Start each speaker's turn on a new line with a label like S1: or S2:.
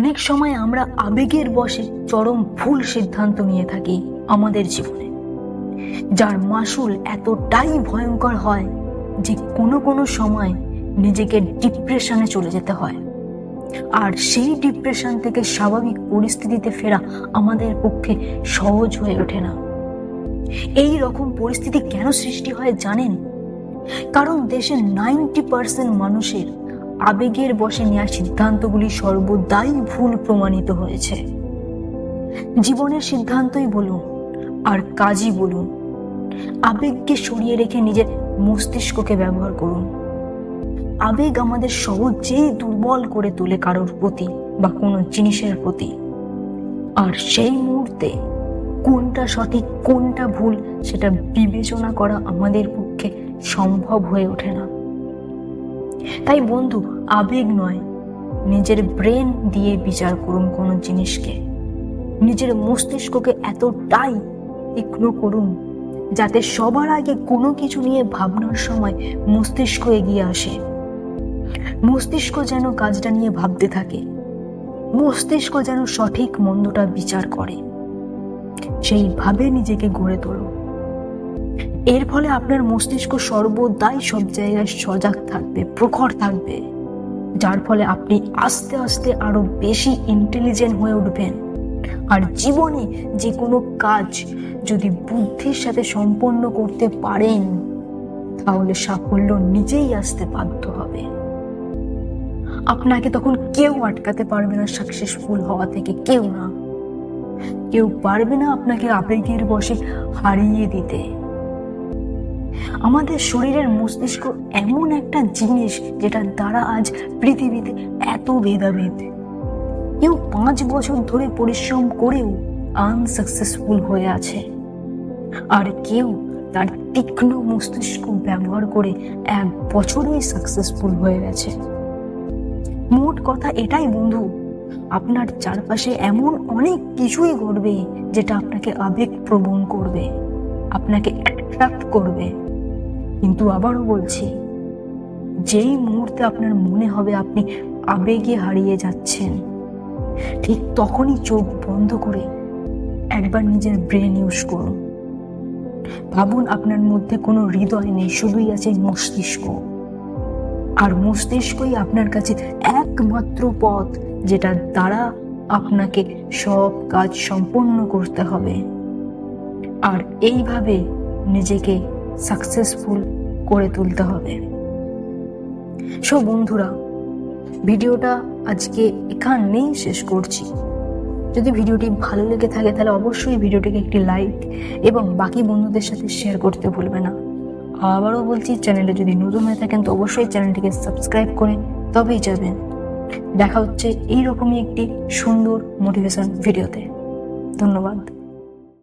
S1: অনেক সময় আমরা আবেগের বশে চরম ভুল সিদ্ধান্ত নিয়ে থাকি আমাদের জীবনে, যার মাসুল এতটাই ভয়ঙ্কর হয় যে কোনো সময় নিজেকে ডিপ্রেশনে চলে যেতে হয়। আর সেই ডিপ্রেশন থেকে স্বাভাবিক পরিস্থিতিতে ফেরা আমাদের পক্ষে সহজ হয়ে ওঠে না। এই রকম পরিস্থিতি কেন সৃষ্টি হয় জানেন? কারণ দেশের 90% মানুষের আবেগের বশে নেওয়া সিদ্ধান্তগুলি সর্বদাই ভুল প্রমাণিত হয়েছে। জীবনের সিদ্ধান্তই বলুন আর কাজই বলুন, আবেগকে সরিয়ে রেখে নিজের মস্তিষ্ককে ব্যবহার করুন। আবেগ আমাদের সহজেই দুর্বল করে তোলে কারোর প্রতি বা কোনো জিনিসের প্রতি, আর সেই মুহূর্তে কোনটা সঠিক কোনটা ভুল সেটা বিবেচনা করা আমাদের পক্ষে সম্ভব হয়ে ওঠে না। তাই বন্ধু, আবেগ নয়, নিজের ব্রেন দিয়ে বিচার করুন কোনো জিনিসকে। নিজের মস্তিষ্ককে এতটাই তীক্ষ্ণ করুন যাতে সবার আগে কোনো কিছু নিয়ে ভাবনার সময় মস্তিষ্ক এগিয়ে আসে। মস্তিষ্ক যেন কাজটা নিয়ে ভাবতে থাকে, মস্তিষ্ক যেন সঠিক মন্দটা বিচার করে, সেইভাবে নিজেকে গড়ে তোলো। এর ফলে আপনার মস্তিষ্ক সর্বদাই সব জায়গায় সজাগ থাকবে, প্রখর থাকবে, যার ফলে আপনি আস্তে আস্তে আরো বেশি ইন্টেলিজেন্ট হয়ে উঠবেন। আর জীবনে যে কোনো কাজ যদি বুদ্ধির সাথে সম্পন্ন করতে পারেন তাহলে সাফল্য নিজেই আসতে বাধ্য হবে। আপনাকে তখন কেউ আটকাতে পারবে না সাকসেসফুল হওয়া থেকে, কেউ না। কেউ পারবে না আপনাকে আবেগের বশে হারিয়ে দিতে। আমাদের শরীরের মস্তিষ্ক এমন একটা জিনিস যেটার দ্বারা আজ পৃথিবীতে এত ভেদাভেদ। কেউ 5 বছর ধরে পরিশ্রম করেও আনসাকসেসফুল হয়ে আছে, আর কেউ তার তীক্ষ্ণ মস্তিষ্ক ব্যবহার করে 1 বছরেই সাকসেসফুল হয়ে গেছে। মোট কথা এটাই বন্ধু, আপনার চারপাশে এমন অনেক কিছুই ঘটবে যেটা আপনাকে আবেগপ্রবণ করবে, আপনাকে অ্যাট্রাক্ট করবে। কিন্তু আবারও বলছি, যেই মুহূর্তে আপনার মনে হবে আপনি আবেগে হারিয়ে যাচ্ছেন, ঠিক তখনই চোখ বন্ধ করে একবার নিজের ব্রেন ইউজ করুন। ভাবুন আপনার মধ্যে কোনো হৃদয় নেই, শুধুই আছে মস্তিষ্ক। আর মস্তিষ্কই আপনার কাছে একমাত্র পথ যেটার দ্বারা আপনাকে সব কাজ সম্পন্ন করতে হবে। আর এইভাবে নিজেকে সাকসেসফুল করে তুলতে হবে। সো বন্ধুরা, ভিডিওটা আজকে এখানেই শেষ করছি। যদি ভিডিওটি ভালো লেগে থাকে তাহলে অবশ্যই ভিডিওটিকে একটি লাইক এবং বাকি বন্ধুদের সাথে শেয়ার করতে ভুলবে না। আবারও বলছি, চ্যানেলে যদি নতুন হয়ে থাকেন তো অবশ্যই চ্যানেলটিকে সাবস্ক্রাইব করে তবেই যাবেন। দেখা হচ্ছে এইরকমই একটি সুন্দর মোটিভেশন ভিডিওতে। ধন্যবাদ।